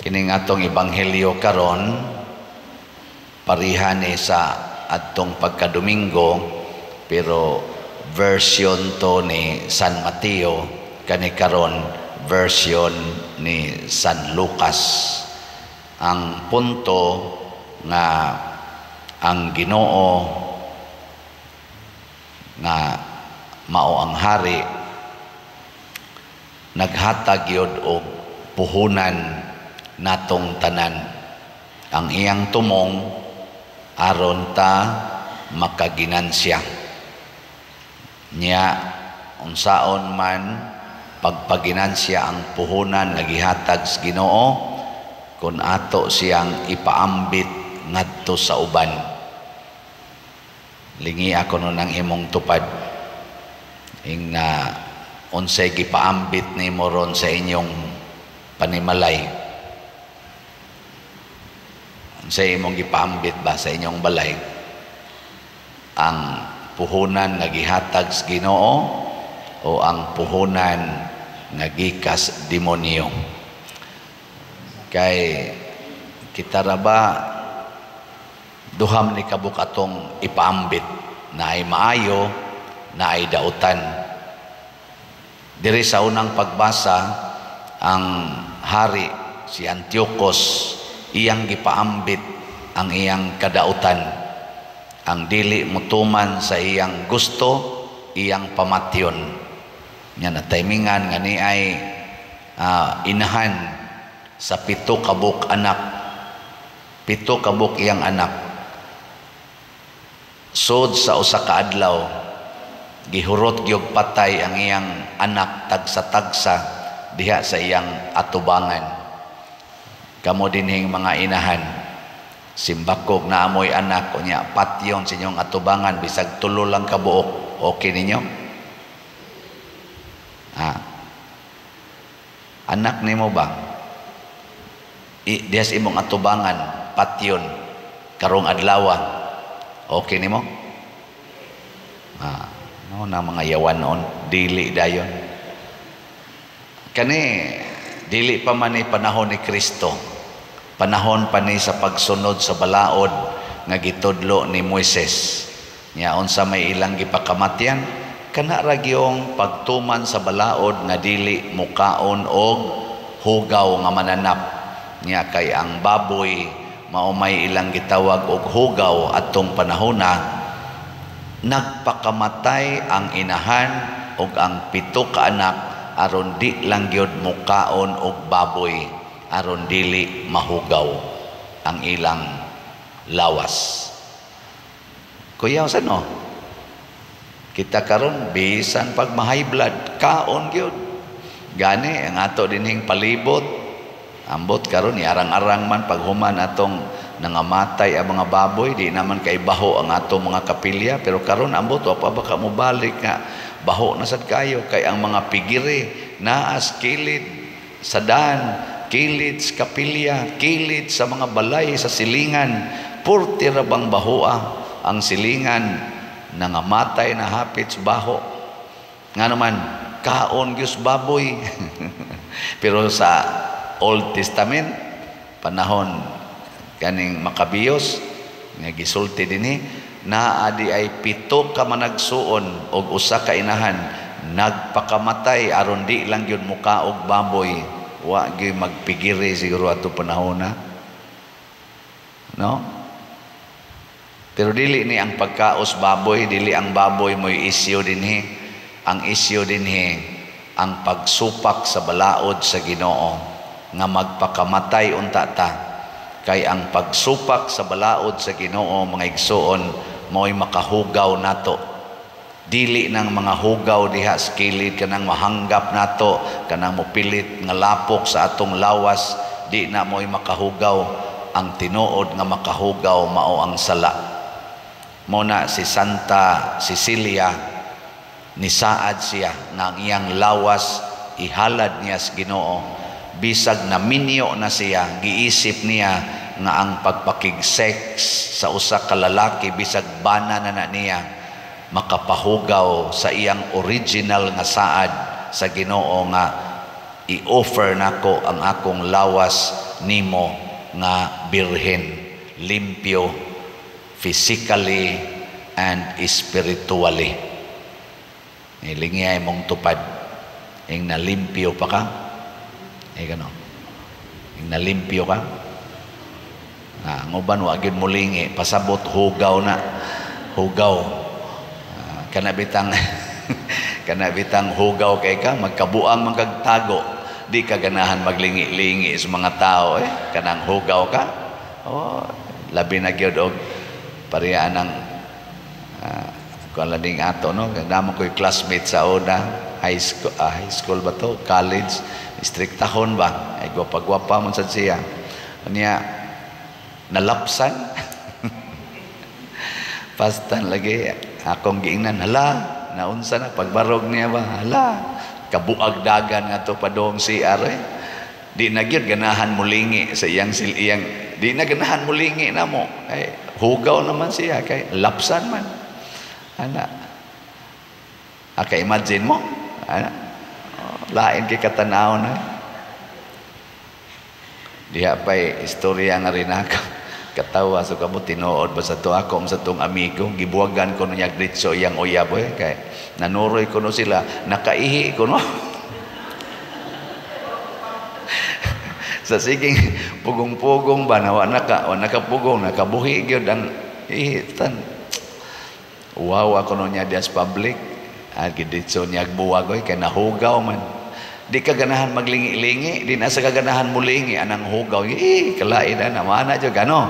Kining atong ebanghelyo karon parihani sa atong pagkadomingo, pero version to ni San Mateo, kani karon version ni San Lucas. Ang punto nga ang Ginoo nga mao ang hari naghatag yod og puhunan natong tanan, ang iyang tumong aron ta makaginansya niya unsaon man pagpaginansya ang puhunan nga gihatag sa Ginoo kun ato siyang ipaambit ngadto sa uban. Lingi ako nun ang imong tupad ing na unsay gipaambit nimo ron sa inyong panimalay. Sa imong gipaambit ba sa inyong balay ang puhunan nga gihatag sa Ginoo o ang puhunan nga gikas demonyo? Kay kita ra ba duham ni kabuk atong ipaambit na ay maayo na ay dautan. Diri sa unang pagbasa ang hari si Antiochus iyang gipaambit ang iyang kadautan, ang dili mutuman sa iyang gusto, iyang pamatyon. Nya na timingan nga ni ay inahan sa 7 kabuk anak. 7 kabuk iyang anak. Sud sa usa ka adlaw gihurot gyud patay ang iyang anak tagsa-tagsa diha sa iyang atubangan. Kamo dinhing mga inahan, simbakog na amoy anak o niya patyon sa inyong atubangan bisag tulo lang kabuok, okay ninyo? Anak nimo ba diha sa imong atubangan patyon karong adlaw, okay nimo? No na mga yawan noon dili dayon kani dili pa man ni panahon ni Kristo. Panahon pa ni sa pagsunod sa balaod nga gitudlo ni Moises. Nya unsa may ilang gipakamatyan, kana ra gyung pagtuman sa balaod nga dili mukaon og hugaw nga mananap. Nya kay ang baboy mao may ilang gitawag og hugaw atong panahona, nagpakamatay ang inahan og ang 7 ka anak aron di lang gyud mukaon og baboy, aron dili mahugaw ang ilang lawas. Kuya sa no? Kita karon bisan pag ma-high blood kaon gyud. Gani ang ato dinhing palibot ambot karon arang-arang man paghuman atong nangamatay ang mga baboy, di naman kay baho ang ato mga kapilya, pero karon ambot wa pa baka mo balik nga baho na sad kayo kay ang mga pigiri naas kilid sa daan, kilid sa kapilya, kilid sa mga balay sa silingan, purti ra bang bahoa ang silingan, nangamatay na hapit sa baho. Nga naman kaon gyus baboy. Pero sa Old Testament panahon kaning Makabiyos nga gisulti dinhi naa di ay 7 ka managsuon og 1 ka inahan nagpakamatay aron di lang gyud mukaog baboy. Wa gyud magpigiri siguro ato panahon na, no? Pero dili ni ang pagkaos baboy, dili ang baboy mo'y isyu dinhi. Ang isyu dinhi ang pagsupak sa balaod sa Ginoo nga magpakamatay unta ta. Kay ang pagsupak sa balaod sa Ginoo mga igsoon mo'y makahugaw nato. Dili nang mga hugaw diha sa kilid kanang mahanggap nato, kanang mopilit nga lapok sa atong lawas, di na mo'y makahugaw. Ang tinuod nga makahugaw mao ang sala. Muna si Santa Cecilia, nisaad siya nga ang iyang lawas ihalad niya sa Ginoo. Bisag na minyo na siya, giisip niya nga ang pagpakig-sex sa usa ka lalaki bisag bana na niya makapahugaw sa iyang original nga saad sa Ginoo nga i-offer nako ang akong lawas nimo nga birhen, limpyo physically and spiritually. Ilingiyay mong tupad. Ing nalimpyo pa ka? Gano. Ing nalimpyo ka? Ang uban, wag yun mulingi. Pasabot, hugaw na. Hugaw. Kanabitang kanabitang hugaw kay ka, magkabuang magkagtago. Di ka ganahan maglingi-lingi sa mga tao. Kanang hugaw ka. Labi na gyud og pariyaan ng kung alading ato, no? Naman ko'y classmate sa una, high school ba to? College, istriktahon ba? Ay gwapa-gwapa mo sa siya. Kanya, nalapsan. Pastan lagi, akong giingnan, hala, naunsa na, pagbarog niya ba? Hala, kabuag dagan nga to padong CR Di na gyud ganahan mulingi sa iyang di na ganahan mulingi na mo. Ay, hugaw naman siya, kay lapsan man. Ana, imagine mo, ana, lain kay katanaw na. Diha pa'y istorya nga rin ako. Katawa, so kamo tinuod ba sa to ako sa tong amigo, gibuwagan ko niya gritso iyang uyab, kay nanuroy ko no sila, nakaihi ko no. Sa siging pugong-pugong ba, nakapugong, nakabuhi gyud ang ihitan. Wow, ako no niya dias public. Giditso niya agbuwag, kaya nahugaw man. Di ka ganahan maglingi-lingi, di na sa kaganahan mulingi, anang hugaw, kalain na naman na dyan, gano.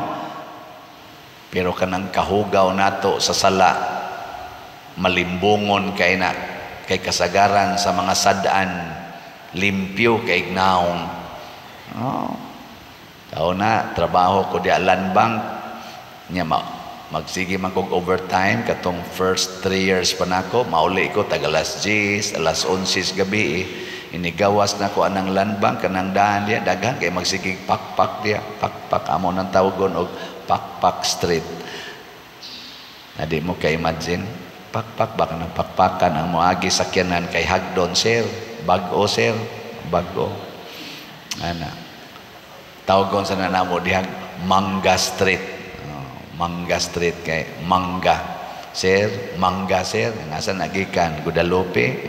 Pero kanang kahugaw nato sa sala, malimbungon kay kasagaran sa mga sadaan, limpyo kay ignaong. Tao na, trabaho ko di alanbang, niya magsige man kog overtime katong first 3 years pa nako, mauli ko tag alas 10, alas 11 gabi inigawas na ko anang landbank kanang daan diya daghan kay magsigig pakpak diya, pakpak amo nang tawagon og pakpak street. Na di mo kay imagine, pakpak baka nang pakpakan ang moagi sakyanan kay hagdon sir, bag-o sir, bag-o. Ana. Tawagon sa nanamo diha Mangga Street. Mangga Street kay Mangga sir, Mangga sir, nasa nagikan Guadalupe.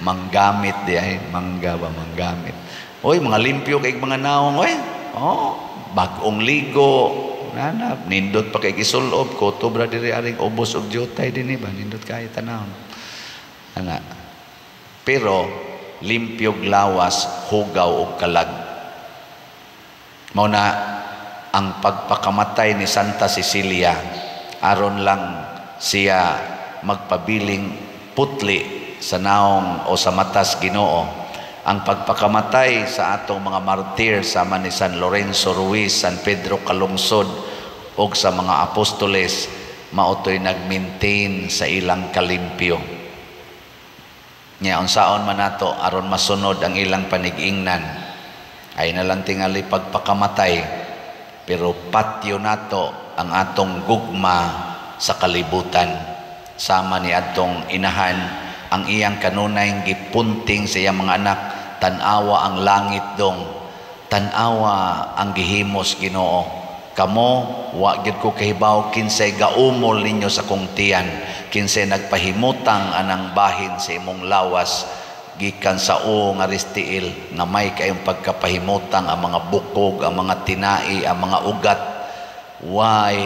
Manggamit di ay mangga ba manggamit. Oy, mga limpyo kay mga naong bag-ong ligo. Nana, nindot pa kay gisulob ko tubra diri aring ubos og jutay dinhi ba nindot kay tanawon. Ana. Pero limpyog lawas, hugaw og kalag. Mao na ang pagpakamatay ni Santa Cecilia aron lang siya magpabiling putli sa naong o sa matas Ginoo. Ang pagpakamatay sa atong mga martir sama ni San Lorenzo Ruiz, San Pedro Calungsod o sa mga apostoles mautoy nag-maintain sa ilang kalimpyo. Nya unsaon man nato aron masunod ang ilang panig-ingnan ay nalang tingali pagpakamatay. Pero patyo nato ang atong gugma sa kalibutan. Sama ni atong inahan ang iyang kanunay gipunting sa iyang mga anak, tanawa ang langit dong, tanawa ang gihimos Ginoo. Kamo wa gyud ko kahibaw kinsay gaumol ninyo sa kong tiyan, kinsay nagpahimutang anang bahin sa imong lawas gikan sa nga Ristiil nga may kayong pagkapahimutang ang mga bukog, ang mga tinai, ang mga ugat. Why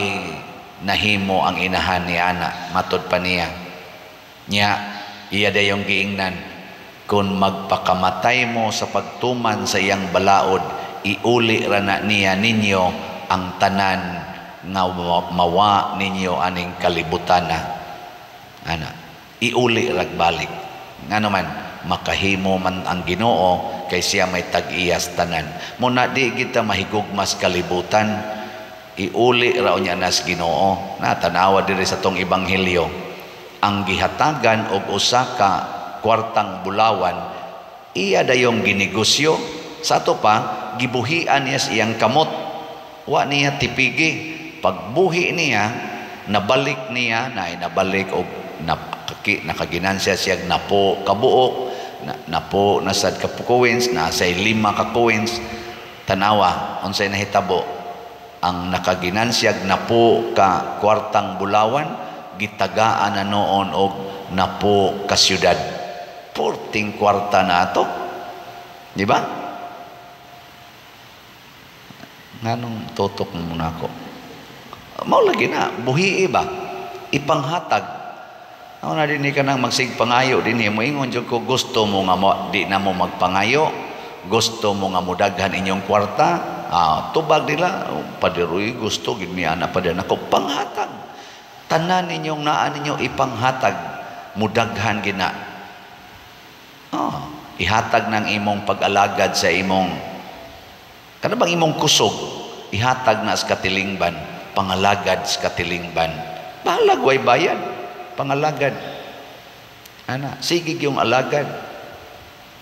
nahimo ang inahan ni ana matud pa niya. Nya iya dayong giingnan, kung magpakamatay mo sa pagtuman sa iyang balaod, iuli ra na niya ninyo ang tanan nga mawa ninyo aning kalibutan na. Ana, iuli rag balik. Ngano man makahimo man ang Ginoo kay siya may tag-iyas tanan. Muna di kita mahigugmas kalibutan, iuli ra unya nas Ginoo. Natanawa diri sa tong ebanghelyo, ang gihatagan og usa ka kwartang bulawan, iya dayong ginegosyo. Sa ato pa, gibuhian niya siyang kamot. Wa niya tipigi. Pagbuhi niya, nabalik niya, nabalik og nakaginansya siya napo kabuok, napo nasad ka coins, nasay 5 ka coins, tanawa unsay nahitabo. Ang nakaginansyag napo ka kwartang bulawan gitagaan na noon og napo ka syudad. 14 kwarta na ato, di ba? Nganong tutok mo na ako? Mao lagi na buhi ba ipanghatag. Ako na din ka nang magsigpangayo din mo ingon jud ko gusto mo nga di na mo magpangayo, gusto mo nga mudaghan inyong kwarta. Tubag nila padiroy gusto gid mi ana padan ako panghatag. Tanan ninyong naa ninyo ipanghatag mudaghan gina. Ihatag ng imong pag-alagad sa imong kana bang imong kusog, ihatag na sa katilingban, pangalagad sa katilingban. Bahala way bayad, pangalagad. Ana, sige yung alagad.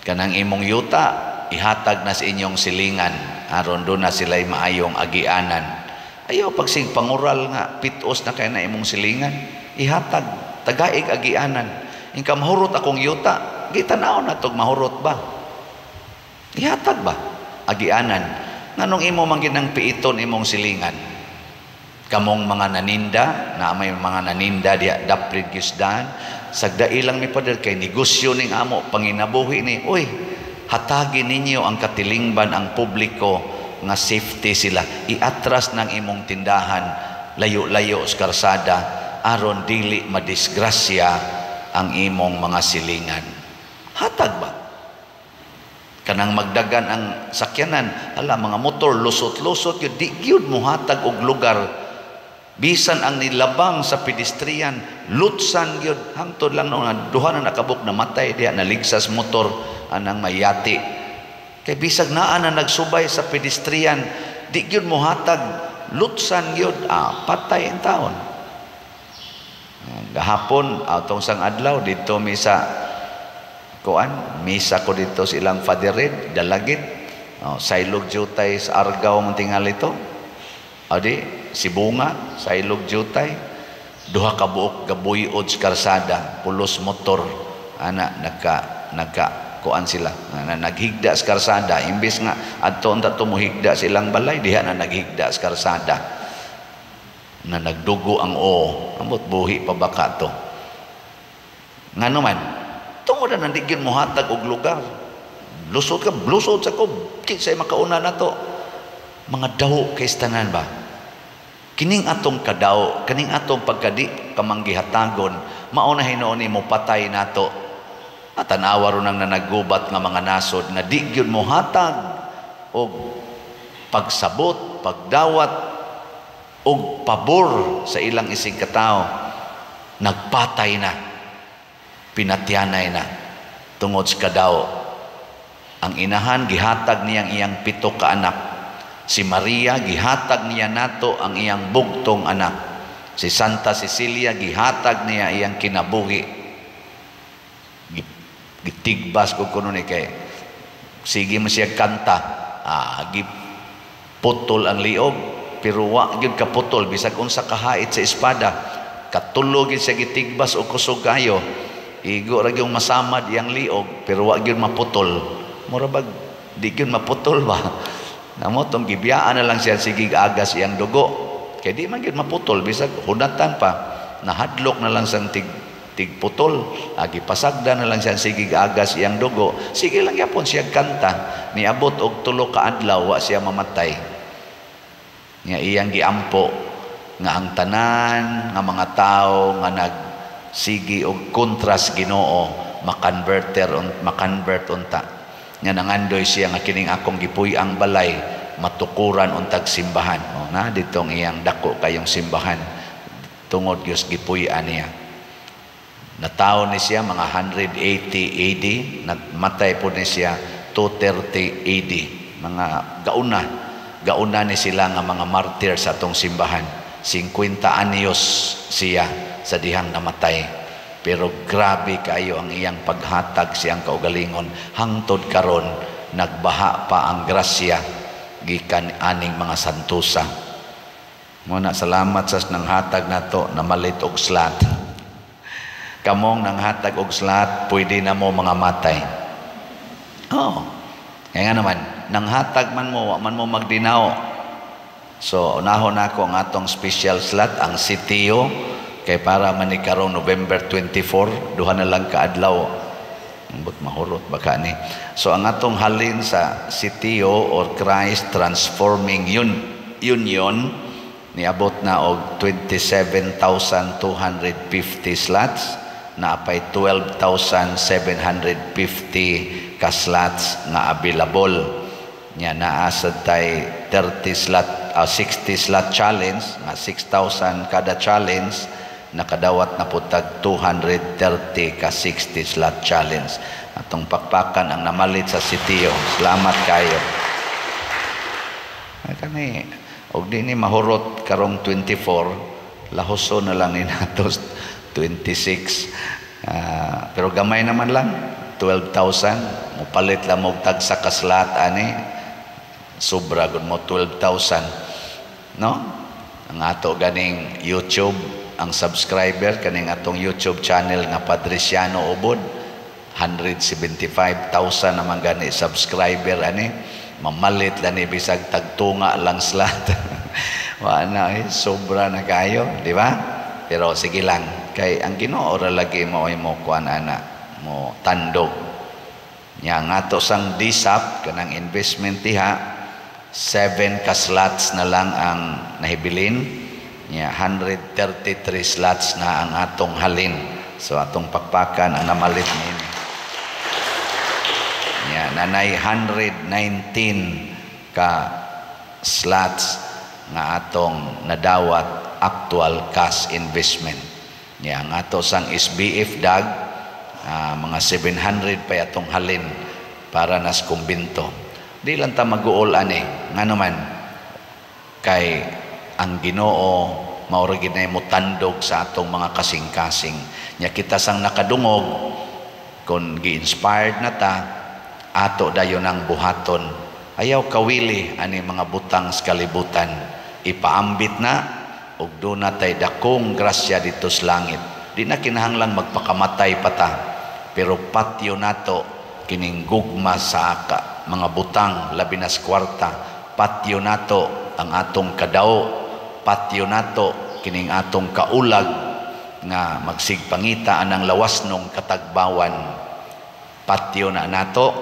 Kanang imong yuta, ihatag na sa inyong silingan, aron do na sila'y maayong agianan. Ayaw pagsig pangural nga pitos na kay na imong silingan, ihatag, tagaig agianan. Ingka mahurot akong yuta, gitanaw na tog mahurot ba? Ihatag ba? Agianan. Nganong imo man ginang piiton imong silingan? Kamong mga naninda, na may mga naninda diya daprid gisdan, sagda ilang mi pader kay negosyo ning amo panginabuhi ni. Uy, hatagi ninyo ang katilingban ang publiko nga safety sila. Iatras ng imong tindahan layo-layo sa karsada aron dili madisgrasya ang imong mga silingan. Hatag ba? Kanang magdagan ang sakyanan, mga motor lusot-lusot yun, di yun mo hatag og lugar. Bisan ang nilabang sa pedestrian, lutsan yun, hangtod lang nung duha na nakabuk na matay diya, naligsas motor anang mayati. Kay bisag naa na nagsubay sa pedestrian, di yun mo hatag, lutsan yun, patay ang taon. Gahapon, atong sang adlaw, dito misa ko dito silang Fadired, Dalagit, Sailog Jutay sa Argao mong tingal ito. Adi, si Bunga, Sailog Jutay, duha ka buok gabuyod sa karsada, pulos motor, kuan sila, naghigda sa karsada, imbis nga, adto unta tumuhigda silang balay, diha na naghigda sa karsada. Na nagdugo ang ambot buhi pa baka to. Nga naman, tungod na nandigyan mo hatag og lugar. Lusot sa ko, kinsay makauna na to. Mga daw kay tanan ba? Kining atong kadaw, kining atong pagkadi kamanggihatagon, maunahin noon mo patay nato. At tanawa ron ang nanagubat nga mga nasod nga digyon mo hatag og pagsabot, pagdawat og pabor sa ilang isig katao, nagpatay na, pinatyanay na tungod sa kadaw. Ang inahan gihatag niyang iyang 7 ka anak. Si Maria gihatag niya nato ang iyang bugtong anak. Si Santa Cecilia gihatag niya iyang kinabuhi. Gitigbas ko kuno ni kay sige mo siya kanta, giputol ang liog. Pero wa gyud kaputol bisag unsa kahait sa espada, katulog gyud sa gitigbas o kusog kayo, igo ra gyud masamad iyang liog pero wa gyud maputol. Mura bag di gyud maputol ba? Namo tong gibiyaan na lang siya sige agas iyang dugo. Kay di man gyud maputol bisag hunatan pa, nahadlok na lang sang tigputol, gipasagda na lang siya sige agas iyang dugo. Sige lang yapon siya kanta, niabot og 3 ka adlaw wa siya mamatay. Nga iyang giampo nga ang tanan nga mga tao nga nagsigi og kontras Ginoo makonvert unta. Nga nangandoy siya nga kining akong gipuy-ang balay matukuran untag simbahan. Na ditong iyang dako kayong simbahan tungod gyud gipuy-an niya. Natawo ni siya mga 180 AD, namatay po ni siya 230 AD. Mga gauna ni sila nga mga martir sa atong simbahan. 50 anyos siya sa dihang namatay. Pero grabe kayo ang iyang paghatag siyang kaugalingon. Hangtod karon nagbaha pa ang grasya gikan aning mga santusa. Muna salamat sa nang hatag nato na malit og slat. Kamong nang hatag og slat, pwede na mo mga matay. Oh, kaya nga naman, nanghatag man mo, wa man mo magdinaw. So, unahon ako ang atong special slot, ang CTO, kay para manikarong November 24, duha na lang kaadlaw. But mahurot baka ni. So, ang atong halin sa CTO or Christ Transforming Union, niabot na og 27,250 slots, na apay 12,750 ka slots nga available. Nya naa sad tay 60 slot challenge nga 6,000 kada challenge, nakadawat na putag 230 ka 60 slot challenge. Atong pakpakan ang namalit sa sitio. Salamat kayo. Ay kani og di ni mahurot karong 24, lahoso na lang ni natos 26. Pero gamay naman lang 12,000 mupalit lang mo tagsa ka slot ani, sobra gud mo 12,000, no? Ang ato ganing YouTube, ang subscriber kaning atong YouTube channel nga Padresiano Ubod, 175,000 naman gani subscriber ani, mamalit lang ni bisag tagtunga lang slot. Wa na sobra na kayo, di ba? Pero sige lang, kay ang Ginoo ra lagi mo ay mo kuan ana, mo tandog. Nya nga to sang DSAP kanang investment diha, 7 ka slots na lang ang nahibilin. Nya 133 slots na ang atong halin. So atong pakpakan ang namalit niini. Nya nanay 119 ka slots nga atong nadawat actual cash investment. Nya ang ato sang SBF dag mga 700 pa atong halin para nas kumbinto. Di lang ta mag-uol ani nga naman kay ang Ginoo mao ra gid mo tandog sa atong mga kasing-kasing. Nya kita sang nakadungog kon gi-inspired na ta, ato dayon ang buhaton. Ayaw kawili ani mga butang sa kalibutan, ipaambit na ug do na tay dakong grasya dito sa langit. Di na kinahanglan magpakamatay pa ta, pero patyo nato kining gugma sa mga butang labi na sa kwarta. Patyo nato ang atong kadao, patyo nato kining atong kaulag nga magsigpangita anang lawasnong katagbawan. Patyo na nato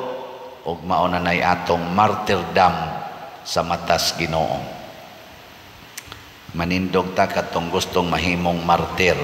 ug mao na nay atong martyrdom sa matas Ginoo. Manindog ta katong gustong mahimong martir.